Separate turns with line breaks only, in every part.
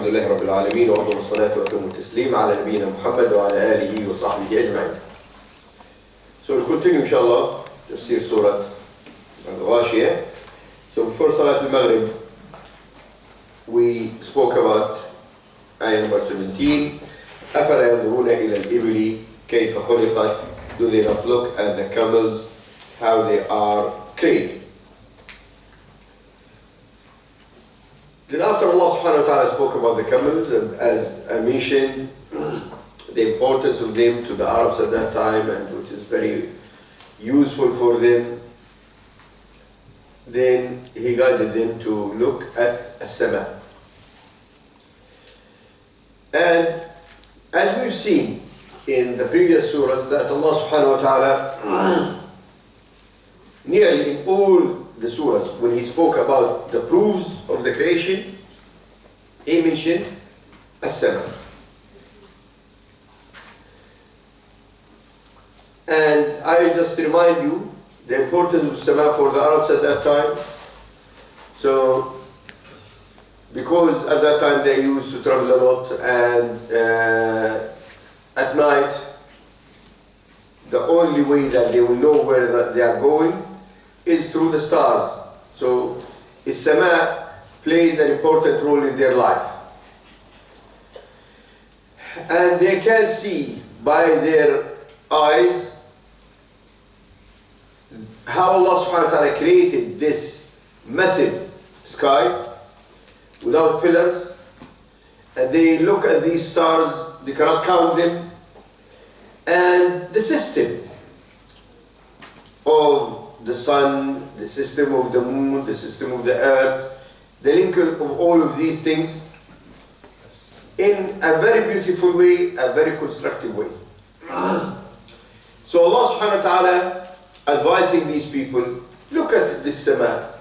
الحمد لله رب العالمين وأفضل الصلاة وأتم التسليم على نبينا محمد وعلى آله وصحبه أجمعين. So we'll continue inshallah tafseer surat Ghashiya. So before Salat al-Maghrib we spoke about ayah number 17. أفلا ينظرون إلى الإبل كيف خلقت. Do they not look at the camels, how they are created? Then after Allah subhanahu wa ta'ala spoke about the camels, and as I mentioned, the importance of them to the Arabs at that time, and which is very useful for them, then He guided them to look at as-sama. And as we've seen in the previous surah, that Allah subhanahu wa ta'ala, nearly in all the surahs, when He spoke about the proofs of the creation, He mentioned as-sama. And I just remind you the importance of as-sama for the Arabs at that time. So, because at that time they used to travel a lot, and at night the only way that they will know where they are going is through the stars. So as-sama plays an important role in their life, and they can see by their eyes how Allah subhanahu wa ta'ala created this massive sky without pillars, and they look at these stars, they cannot count them, and the system of the sun, the system of the moon, the system of the earth, the link of all of these things in a very beautiful way, a very constructive way. So Allah subhanahu wa ta'ala advising these people, look at this sama.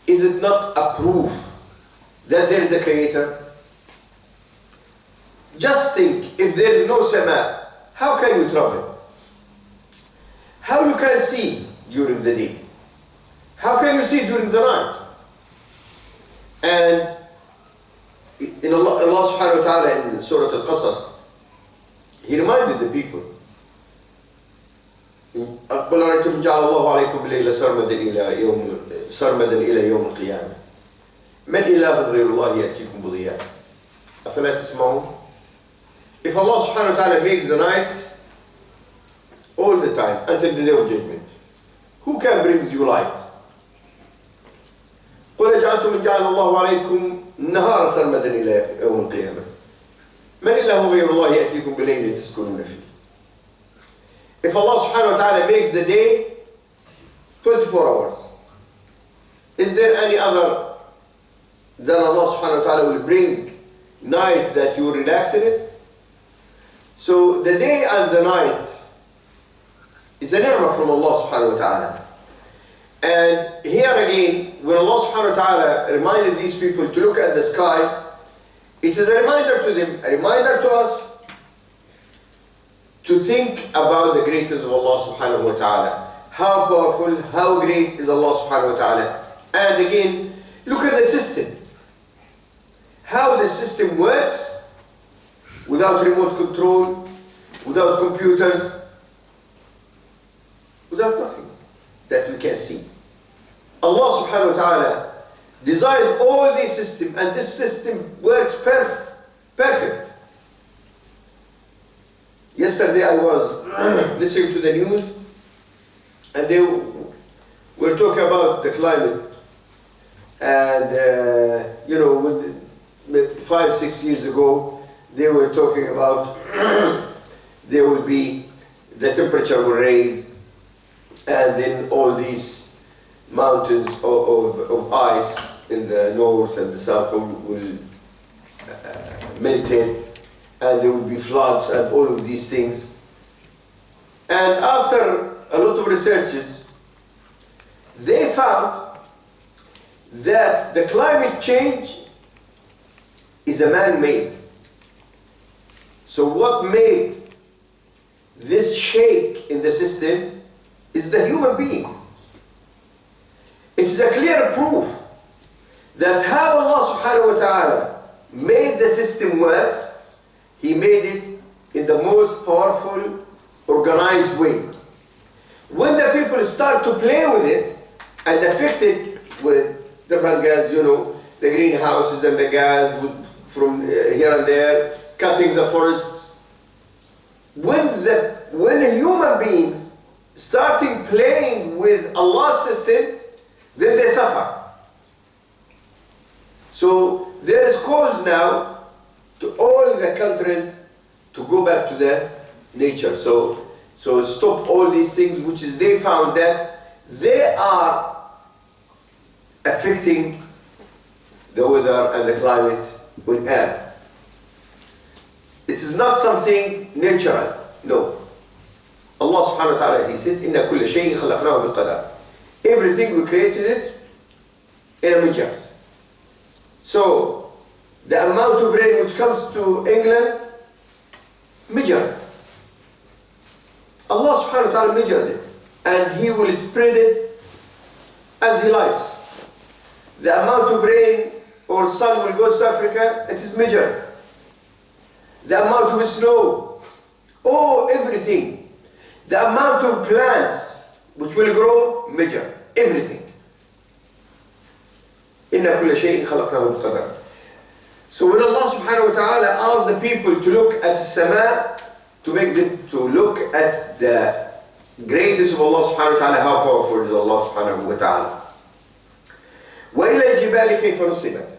Is it not a proof that there is a creator? Just think, if there is no sama, how can you travel? How you can see during the day? How can you see during the night? And in Allah subhanahu wa ta'ala in Surah Al-Qasas, He reminded the people, قل أرأيتم جعل الله عليكم الليل سرمدا إلى يوم القيامة من إله غير الله يأتيكم بضياء أفلا تسمعون. If Allah subhanahu wa ta'ala makes the night all the time until the day of judgment, who can bring you light? قل أجعلتم جعل الله عليكم النهار سرمدا إلى يوم القيامة من إله غير الله يأتيكم بليل تسكنون فيه. If Allah subhanahu wa ta'ala makes the day 24 hours, is there any other than Allah subhanahu wa ta'ala will bring night that you relax in it? So the day and the night is a ni'mah from Allah subhanahu wa ta'ala. And here again, when Allah subhanahu wa ta'ala reminded these people to look at the sky, it is a reminder to them, a reminder to us, to think about the greatness of Allah subhanahu wa ta'ala. How powerful, how great is Allah subhanahu wa ta'ala. And again, look at the system. How the system works without remote control, without computers, without nothing that we can see. Allah subhanahu wa ta'ala designed all these systems, and this system works perfect. Yesterday I was listening to the news, and they were talking about the climate, and you know, 5-6 years ago they were talking about there will be, the temperature will raise, and then all these mountains of ice in the north and the south will melt in, and there will be floods and all of these things. And after a lot of researches, they found that the climate change is a man-made. So what made this shake in the system is the human beings. It is a clear proof that how Allah subhanahu wa ta'ala made the system works, He made it in the most powerful, organized way. When the people start to play with it and affect it with different gas, you know, the greenhouses and the gas from here and there, cutting the forests. When human beings starting playing with Allah's system, then they suffer. So there is calls now to all the countries to go back to their nature. So stop all these things, which is they found that they are affecting the weather and the climate on earth. It is not something natural, no. Allah subhanahu wa ta'ala, He said, إِنَّ كُلَّ شَيْءٍ خَلَقْنَاهُ بِالْقَدَرٍ. Everything we created it in a measure. So the amount of rain which comes to England, measured. Allah subhanahu wa ta'ala measured it, and He will spread it as He likes. The amount of rain or sun will go to Africa, it is measured. The amount of snow, everything. The amount of plants which will grow, measured. Everything. إِنَّ كُلَّ شَيْءٍ خَلَقْنَاهُ بِقَدَرٍ. So when Allah subhanahu wa ta'ala asked the people to look at the sama, to make them to look at the greatness of Allah subhanahu wa ta'ala, how powerful is Allah subhanahu wa ta'ala. وَإِلَى الْجِبَالِ كَيْفَ نُصِبَتْ.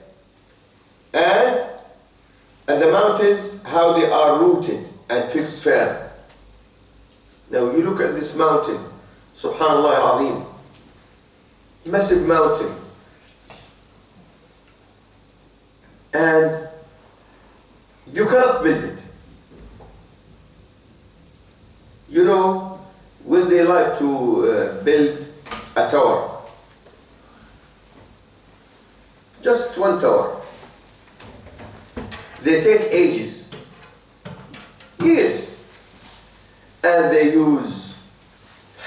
And the mountains, how they are rooted and fixed firm. Now you look at this mountain, subhanallah al-azim, massive mountain. And you cannot build it. You know, when they like to build a tower, just one tower, they take ages, years, and they use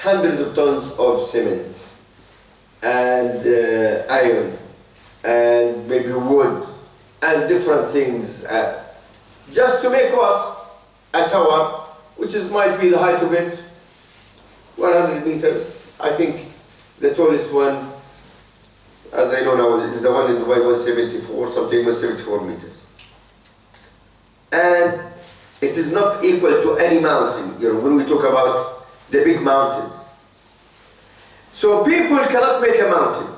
hundreds of tons of cement and iron and maybe wood and different things, just to make what? A tower, which might be the height of it 100 meters. I think the tallest one, as I know now, is the one in Dubai, 174, something 174 meters. And it is not equal to any mountain, you know, when we talk about the big mountains. So people cannot make a mountain.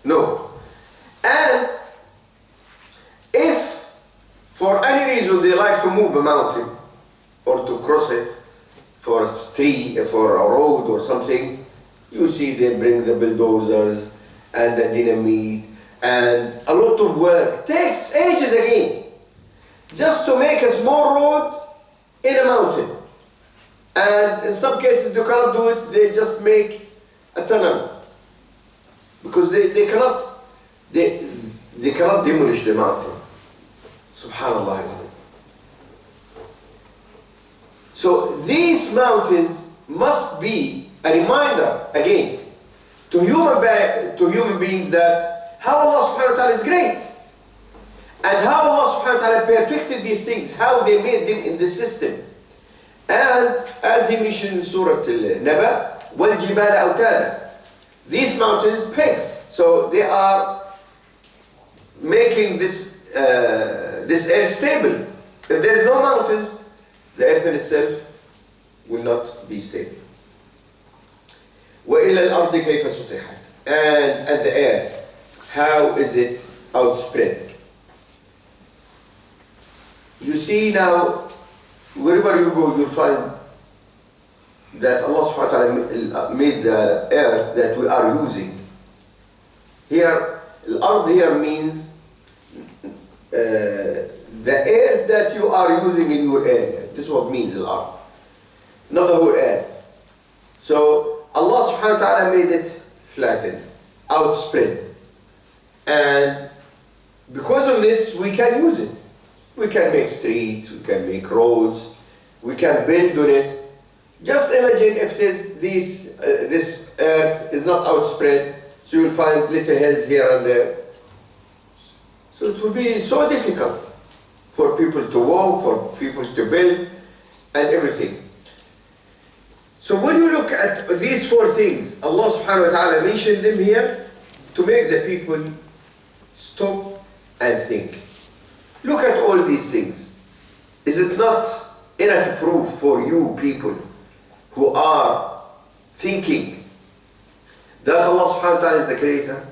No. And if for any reason they like to move a mountain or to cross it for a street, for a road or something, you see they bring the bulldozers and the dynamite and a lot of work. Takes ages again just to make a small road in a mountain. And in some cases they cannot do it, they just make a tunnel. Because they cannot demolish the mountain. Subhanallah. So these mountains must be a reminder again to human beings that how Allah subhanahu wa ta'ala is great. And how Allah subhanahu wa ta'ala perfected these things, how they made them in the system. And as He mentioned in Surat Al-Naba, وَالْجِبَالَ أَوْتَادًا. These mountains, pegs. So they are making this earth stable. If there is no mountains, the earth in itself will not be stable. وَإِلَى الْأَرْضِ كَيْفَ سُطِحَتْ. And at the earth, how is it outspread? You see now, wherever you go, you'll find that Allah subhanahu wa ta'ala made the earth that we are using. Here, al-ard here means the earth that you are using in your area. This is what means al-ard. Not the whole earth. So Allah subhanahu wa ta'ala made it flattened, outspread. And because of this, we can use it. We can make streets, we can make roads, we can build on it. Just imagine if this earth is not outspread, so you'll find little hills here and there. So it will be so difficult for people to walk, for people to build, and everything. So when you look at these four things, Allah subhanahu wa ta'ala mentioned them here to make the people stop and think. Look at all these things. Is it not enough proof for you people who are thinking that Allah subhanahu wa ta'ala is the creator?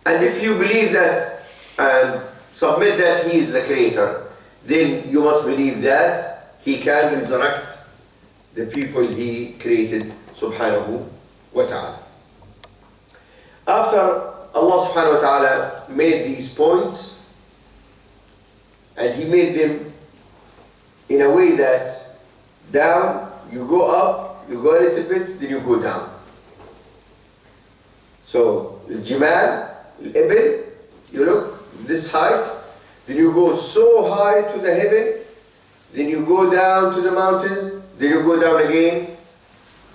And if you believe that and submit that He is the creator, then you must believe that He can resurrect the people He created subhanahu wa ta'ala. After Allah subhanahu wa ta'ala made these points, and He made them in a way that down, you go up, you go a little bit, then you go down. So, al-jimal, al-ibil, you look this height, then you go so high to the heaven, then you go down to the mountains, then you go down again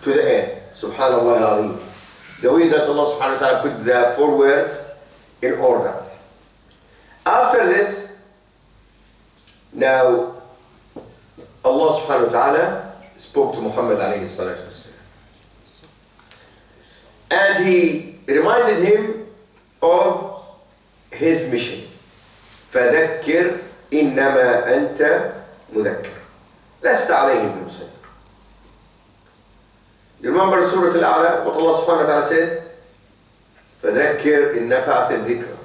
to the earth. Subhanallah al-Azim. The way that Allah subhanahu wa ta'ala put the four words in order. After this, now Allah subhanahu wa ta'ala spoke to Muhammad alayhi salatu wasalam. And He reminded him of his mission. فَذَكِّرْ إِنَّمَا أَنْتَ مُذَكِّرْ لَسْتَ عَلَيْهِمْ بِمُسَيْطِرٍ. You remember Surah Al-A'la, what Allah subhanahu wa ta'ala said? فَذَكِّرْ إِن نَفَعَتِ الذِّكْرَ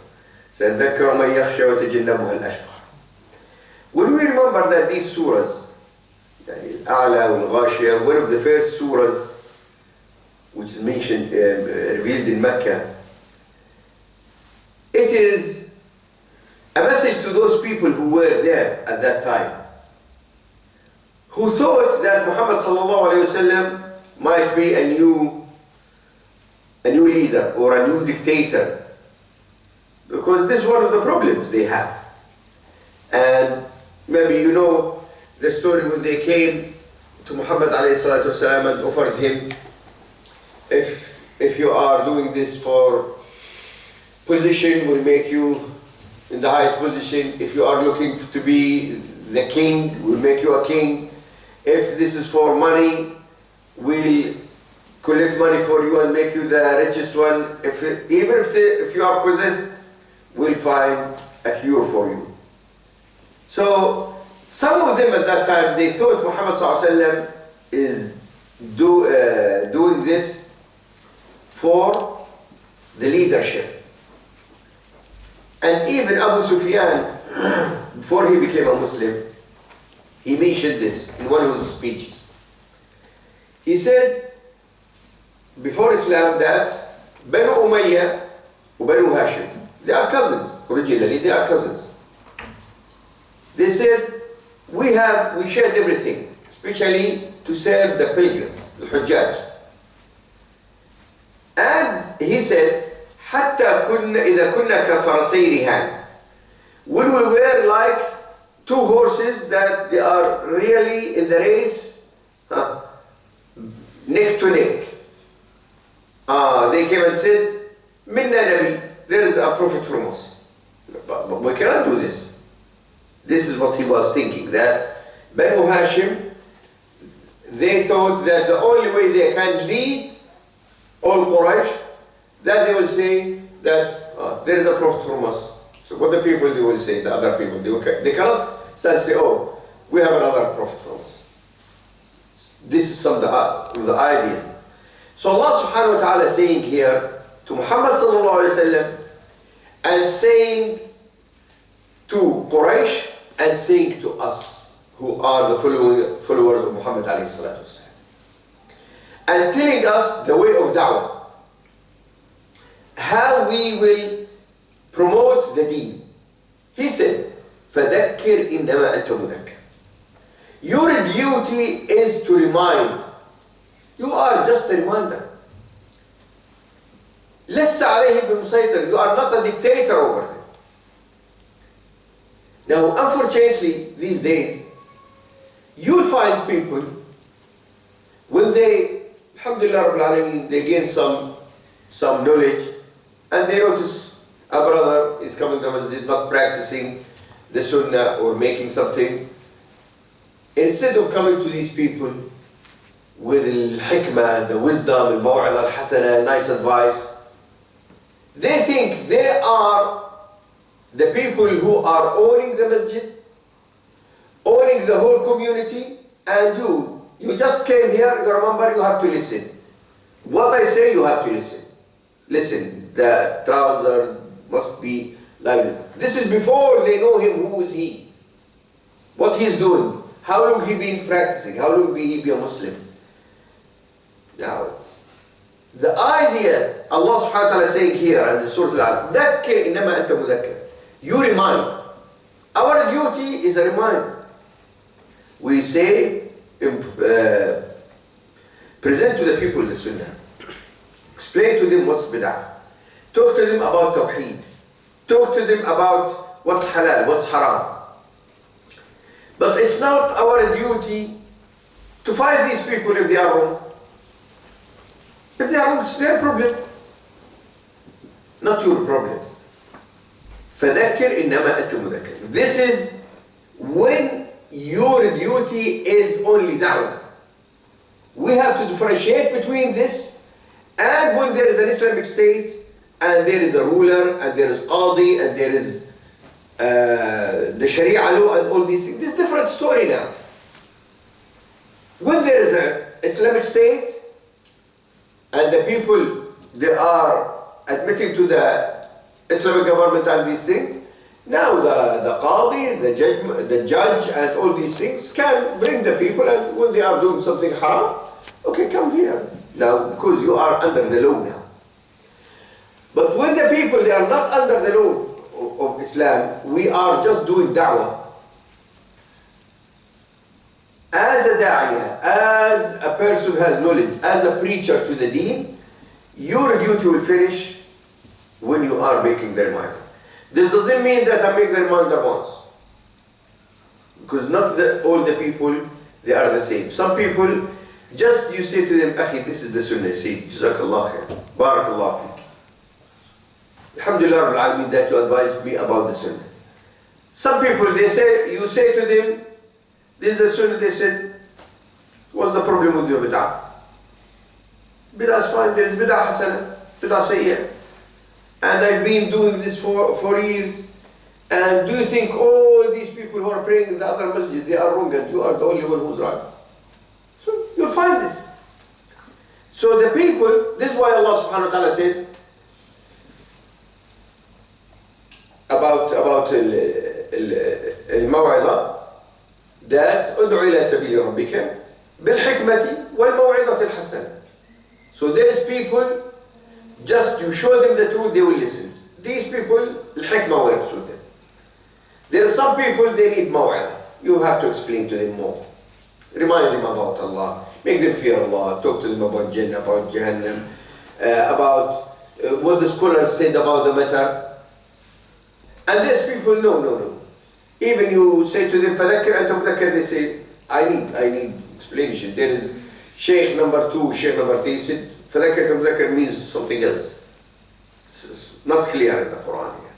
سَيَذَّكَّرُ مَن يَخْشَى وَيَتَجَنَّبُهَا الْأَشْقَى. When we remember that these surahs, Al-A'la and Ghashiya, one of the first surahs which is mentioned, revealed in Mecca, it is a message to those people who were there at that time, who thought that Muhammad sallallahu alayhi wa sallam might be a new leader or a new dictator, because this is one of the problems they have. And maybe you know the story when they came to Muhammad alayhi salatu wasalam and offered him, if you are doing this for position, we'll make you in the highest position. If you are looking to be the king, we'll make you a king. If this is for money, we'll collect money for you and make you the richest one. Even if you are possessed, we'll find a cure for you. So some of them at that time, they thought Muhammad sallallahu alaihi wasallam is doing this for the leadership. And even Abu Sufyan, before he became a Muslim, he mentioned this in one of his speeches. He said, before Islam, that Banu Umayyah and Banu Hashim, they are cousins. Originally, they are cousins. They said, we shared everything, especially to serve the pilgrims, the Hujjaj. And he said, حتى كنا إذا كنا كفرسي رهان. When we were like two horses that they are really in the race, neck to neck. They came and said, Minna Nabi, there is a prophet from us. But we cannot do this. This is what he was thinking, that Banu Hashim, they thought that the only way they can lead all Quraysh, that they will say that there is a prophet from us. So what the people, they will say, the other people, they cannot stand and say, oh, we have another prophet from us. This is some of the ideas. So Allah subhanahu wa ta'ala is saying here to Muhammad sallallahu alayhi wa sallam, and saying to Quraysh, and saying to us who are the followers of Muhammad alayhi salatu wasalam, and telling us the way of da'wah, how we will promote the deen. He said, فَذَكِّرْ إِنَّمَا أَنْتَ مُذَكِّرْ. Your duty is to remind. You are just a reminder. لَسْتَ عَلَيْهِمْ بِمُسَيْطِرٍ. You are not a dictator over them. Now, unfortunately, these days, you'll find people, when they, alhamdulillah, they gain some knowledge, and they notice a brother is coming to masjid, not practicing the sunnah or making something, instead of coming to these people with al-hikmah, the wisdom, al-maw'idha al-hasana, nice advice, they think they are the people who are owning the masjid, owning the whole community, and you just came here, you remember, you have to listen. What I say, you have to listen. Listen, the trouser must be like this. This is before they know him, who is he, what he's doing, how long he been practicing, how long he be a Muslim. Now, the idea Allah subhanahu wa ta'ala is saying here in the Surah Al-Alaq, ذَكِّرْ إِنَّمَا أَنْتَ مُذَكِّرْ. You remind. Our duty is a remind. We say, present to the people the Sunnah. Explain to them what's bid'ah. Talk to them about Tawheed. Talk to them about what's halal, what's haram. But it's not our duty to fight these people if they are wrong. If they are wrong, it's their problem, not your problem. فَذَكِّرْ إِنَّمَا أَنْتَ مُذَكِّرْ. This is when your duty is only da'wah. We have to differentiate between this and when there is an Islamic state and there is a ruler and there is qadi and there is the Sharia law and all these things. This is a different story now. When there is an Islamic state and the people, they are admitting to the Islamic government and these things, now the qadi, the judge and all these things can bring the people, and when they are doing something haram, okay, come here. Now, because you are under the law now. But when the people, they are not under the law of Islam, we are just doing da'wah. As a da'iyah, as a person who has knowledge, as a preacher to the deen, your duty will finish when you are making the reminder. This doesn't mean that I make the reminder once. Because not all the people, they are the same. Some people, just you say to them, Akhi, this is the sunnah, say, Jazakallah khair, Barakallah fiqh. Alhamdulillah Rabbil Alameen that you advised me about the sunnah. Some people, they say, you say to them, this is the sunnah, they said, what's the problem with your bid'ah? Bid'ah is fine, there is bid'ah hasana, bid'ah sayyah. And I've been doing this for years. And do you think all these people who are praying in the other masjid, they are wrong and you are the only one who's right? So you'll find this. So the people, this is why Allah subhanahu wa ta'ala said about al-maw'idha, that ادعو إلى سبيل ربك بالحكمة والموعظة الحسنة. So there is people, just you show them the truth, they will listen. These people, al-hikmah works with them. There are some people, they need maw'idha. You have to explain to them more. Remind them about Allah, make them fear Allah, talk to them about Jannah, about Jahannam, about what the scholars said about the matter. And these people, no. Even you say to them, فَذَكِّرْ أَنْتَ مُذَكِّرْ, they say, I need explanation. There is Sheikh number 2, Sheikh number 3 said, فَذَكِّرْ أَنْتَ مُذَكِّرْ means something else. It's not clear in the Quran here.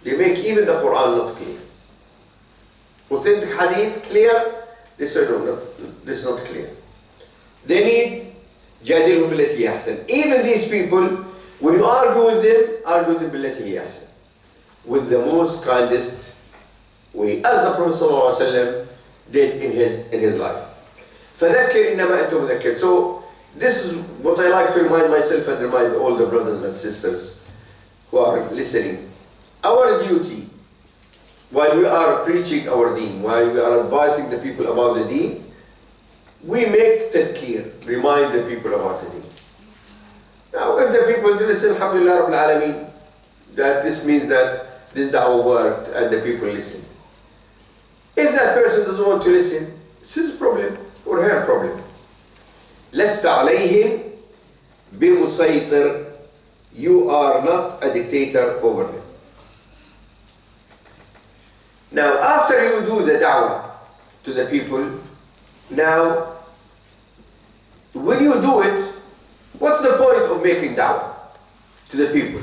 They make even the Quran not clear. Authentic hadith clear, they say no, this is not clear. They need جَادِلْهُمْ بِالَّتِي هِيَ أَحْسَنُ. Even these people, when you argue with them بِالَّتِي هِيَ أَحْسَنُ, with the most kindest way, as the Prophet ﷺ did in his life. فَذَكِّرْ إِنَّمَا أَنْتَ مُذَكِّرْ. So this is what I like to remind myself and remind all the brothers and sisters who are listening. Our duty, while we are preaching our deen, while we are advising the people about the deen, we make tadhkir, remind the people about the deen. Now if the people listen, alhamdulillah Rabbil Alameen, that this means that this da'wah worked and the people listen. If that person doesn't want to listen, it's his problem or her problem. لَسْتَ عَلَيْهِمْ بِمُسَيْطِرٍ. You are not a dictator over them. Now, after you do the da'wah to the people, now, when you do it, what's the point of making da'wah to the people?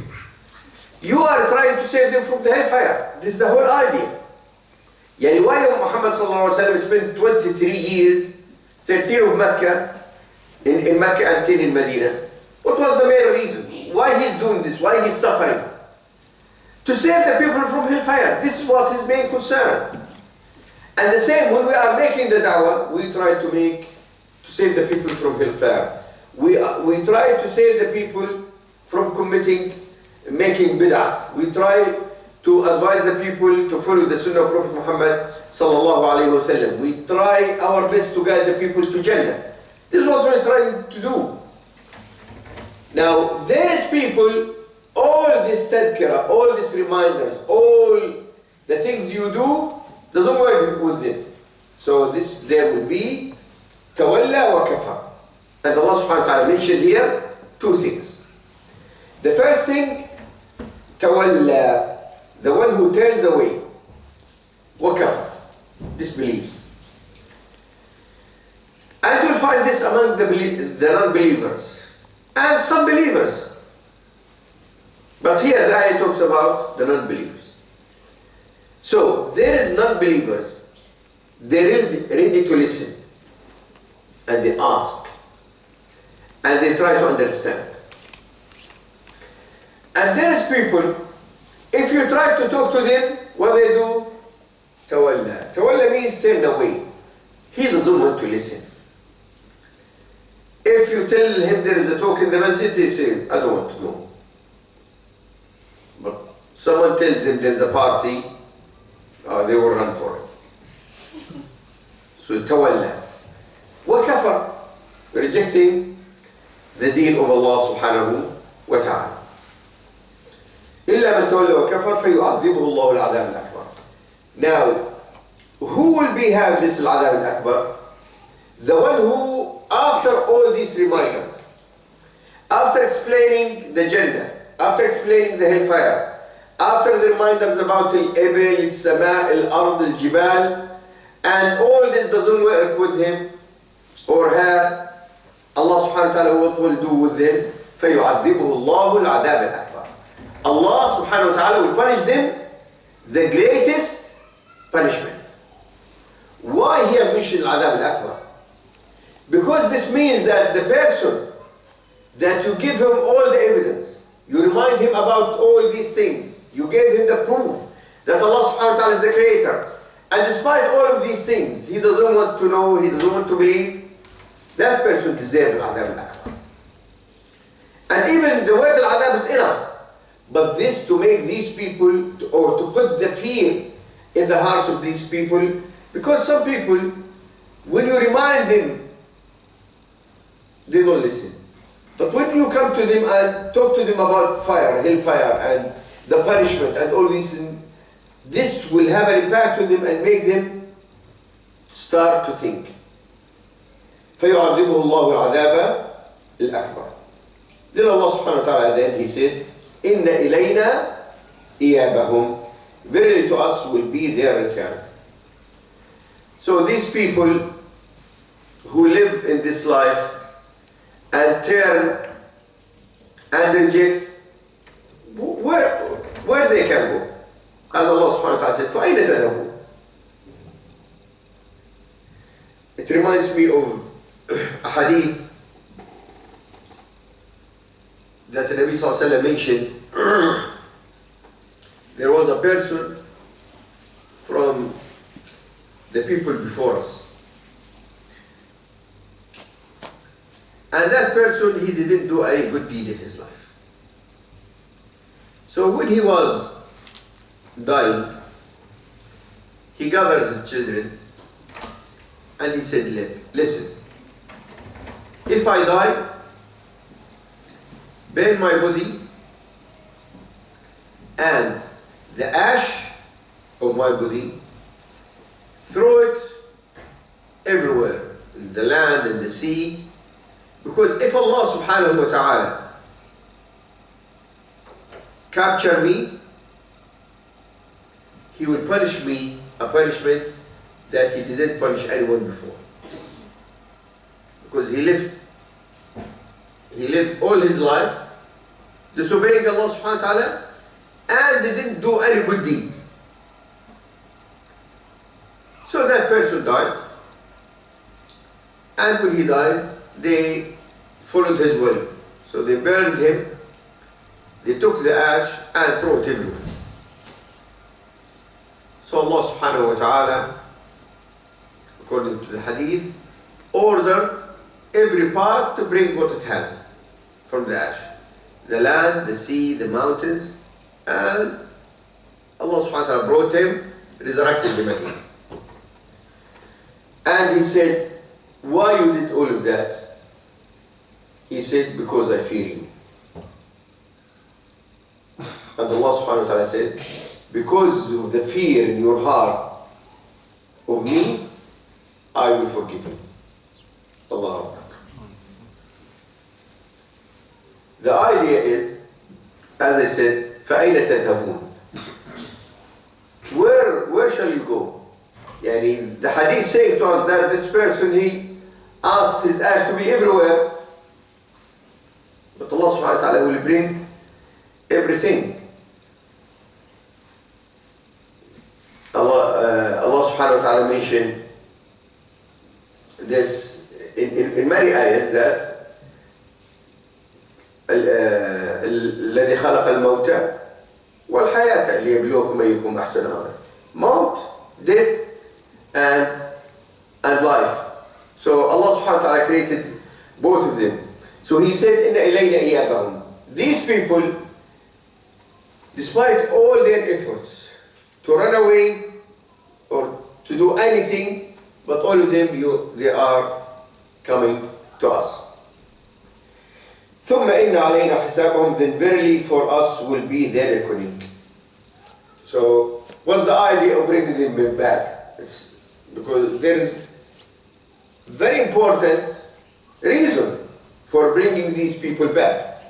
You are trying to save them from the hellfire. This is the whole idea. Yani why Muhammad sallallahu alaihi wasallam spent 23 years, 13 of Mecca, in Mecca until in Medina? What was the main reason? Why he's doing this? Why he's suffering? To save the people from hellfire. This is what his main concern. And the same, when we are making the da'wah, we try to save the people from hellfire. We try to save the people from making bid'ah. We try to advise the people to follow the Sunnah of Prophet Muhammad sallallahu alaihi wasallam. We try our best to guide the people to Jannah. This is what we're trying to do. Now, there is people, all this tadhkirah, all these reminders, all the things you do, doesn't work with them. So there will be tawalla wa kafa. And Allah subhanahu wa ta'ala mentioned here two things. The first thing, tawalla, the one who turns away, wa kafa, disbelieves. And you'll find this among the non-believers and some believers. But here the ayah talks about the non-believers. So there is non-believers, they're ready to listen, and they ask, and they try to understand. And there is people, if you try to talk to them, what they do? Tawalla. Tawalla means turn away. He doesn't want to listen. If you tell him there is a talk in the masjid, he says, I don't want to go. But someone tells him there's a party, they will run for it. So tawalla. Wa kafar, rejecting the deen of Allah subhanahu wa ta'ala. إِلَّا مَنْ تَوَلَّ وَكَفَرْ فَيُعَذِّبُهُ اللَّهُ الْعَذَابِ الْأَكْبَرِ. Now, who will have this al-'adhab al-akbar? The one who, after all these reminders, after explaining the Jannah, after explaining the hellfire, after the reminders about al-ibil, al-sama, al-ard, al-jibal, and all this doesn't work with him or her, Allah subhanahu wa ta'ala what will do with them? فَيُعَذِّبُهُ اللَّهُ الْعَذَابَ الْأَكْبَرِ. Allah subhanahu wa ta'ala will punish them the greatest punishment. Why here mention al-'adhab al-akbar? Because this means that the person that you give him all the evidence, you remind him about all these things, you gave him the proof that Allah subhanahu wa ta'ala is the creator, and despite all of these things, he doesn't want to know, he doesn't want to believe, that person deserves al-'adhab al-akbar. And even the word al-'adhab is enough. But this to make these people, or to put the fear in the hearts of these people, because some people, when you remind them, they don't listen. But when you come to them and talk to them about fire, hellfire, and the punishment, and all these things, this will have an impact on them and make them start to think. فَيُعَذِّبُهُ اللَّهُ الْعَذَابَ الْأَكْبَرِ. Then Allah subhanahu wa ta'ala at the end, He said, إِنَّ إِلَيْنَا إِيَابَهُمْ. Verily to us will be their return. So these people who live in this life and turn and reject, where they can go? As Allah subhanahu wa ta'ala said, فَأَيْنَ تَذْهَبُونَ. It reminds me of a hadith that the Nabi sallallahu alaihi wasallam mentioned. There was a person from the people before us, and that person, he didn't do any good deed in his life. So when he was dying, he gathered his children and he said, listen, if I die, burn my body and the ash of my body, throw it everywhere, in the land and the sea, because if Allah subhanahu wa ta'ala capture me, He will punish me a punishment that He didn't punish anyone before. Because he lived all his life disobeying Allah subhanahu wa ta'ala, and they didn't do any good deed. So that person died, and when he died, they followed his will. So they burned him, they took the ash and threw it everywhere. So Allah subhanahu wa ta'ala, according to the hadith, ordered every part to bring what it has from the ash. The land, the sea, the mountains, and Allah subhanahu wa ta'ala brought him, resurrected him again. And he said, why you did all of that? He said, because I fear you. And Allah subhanahu wa ta'ala said, because of the fear in your heart of me, I will forgive you. Allah Akbar. The idea is, as I said, فَأَيْنَ تَذْهَبُونَ? Where shall you go? Yani, the hadith saying to us that this person, he asked his ash to be everywhere. But Allah subhanahu wa ta'ala will bring everything. Allah subhanahu wa ta'ala mentioned this in many ayahs that الذي خلق الموت والحياة ليبلوكم أيكم أحسن عملا. Maut, death, and life. So Allah subhanahu wa ta'ala created both of them. So He said, إِنَّ إِلَيْنَا إِيَابَهُمْ. These people, despite all their efforts to run away or to do anything, but all of them, they are coming to us. ثُمَّ إِنَّ عَلَيْنَا حِسَابَهُمْ. Then verily for us will be their reckoning. So what's the idea of bringing them back? It's because there is very important reason for bringing these people back.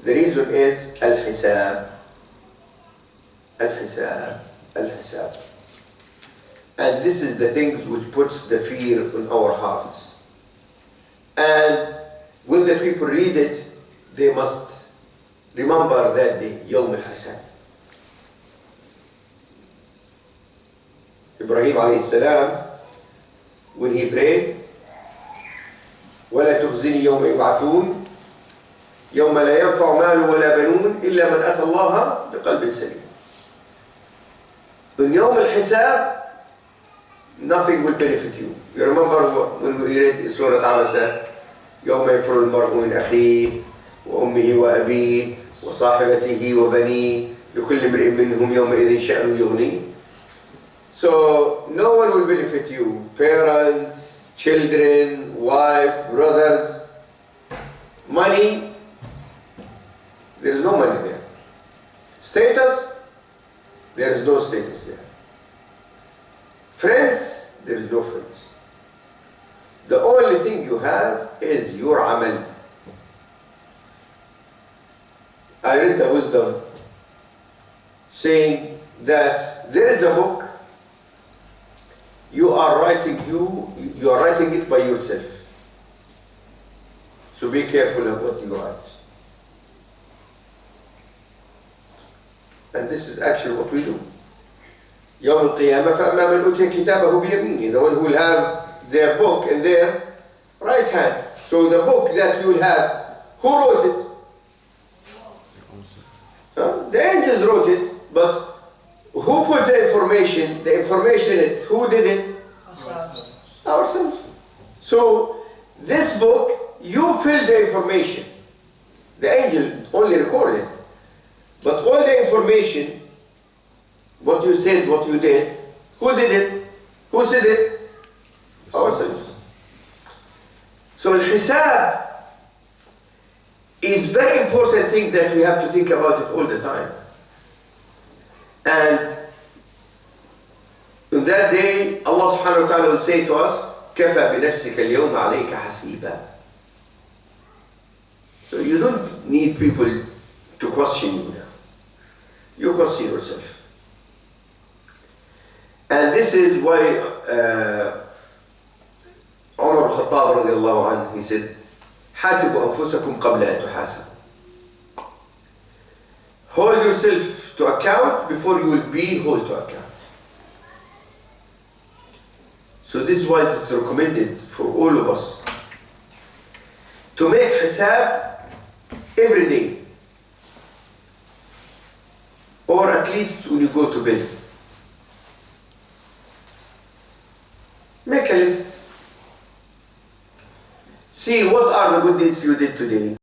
The reason is al-hisab, al-hisab, al-hisab. And this is the things which puts the fear in our hearts. And when the people read it, they must remember that day, Yawm al-Hisab. Ibrahim alayhi salam, when he prayed, وَلَا تُخْزِنِي يَوْمَ يُبْعَثُونَ يَوْمَ لَا يَنْفَعُ مَالٌ وَلَا بَنُونَ إِلَّا مَنْ أَتَى اللَّهَ بِقَلْبٍ سَلِيمٍ. In Yawm al-Hisab, nothing will benefit you. You remember when we read surat Abasa, يَوْمَ يَفْرُ الْمَرْءُ مِنْ أَخِيهِ وَأُمِّهِ وَأَبِيهِ وَصَاحِبَتِهِ وَبَنِيهِ لِكُلِّ امْرِئٍ مِّنْهُمْ يَوْمَئِذٍ شَأْنٌ يُغْنِيهِ. So no one will benefit you. Parents, children, wife, brothers, money, there is no money there. Status, there is no status there. Friends, there is no friends. The only thing you have is your amal. I read the wisdom saying that there is a book, you are writing it by yourself. So be careful of what you write. And this is actually what we do. يوم القيامة فأما من أوتي كتابه بيمينه, the one who will have their book in their right hand. So the book that you will have, who wrote it? The angels wrote it, but who put the information in it, who did it? Ourselves. So this book, you fill the information. The angel only recorded. But all the information, what you said, what you did, who did it? Who said it? Ourselves. So al-hisab is very important thing that we have to think about it all the time. And on that day, Allah subhanahu wa ta'ala will say to us, كَفَى بِنَفْسِكَ الْيَوْمَ عَلَيْكَ حَسِيبًا. So you don't need people to question you now. You question yourself. And this is why Umar al-Khattab radiallahu anhu, he said, حَاسِبُوا أَنفُسَكُمْ قَبْلَ أَن تُحَاسَبُوا. hold yourself to account before you will be held to account. So this is why it's recommended for all of us to make hisab every day, or at least when you go to bed. Make a list. See what are the good deeds you did today.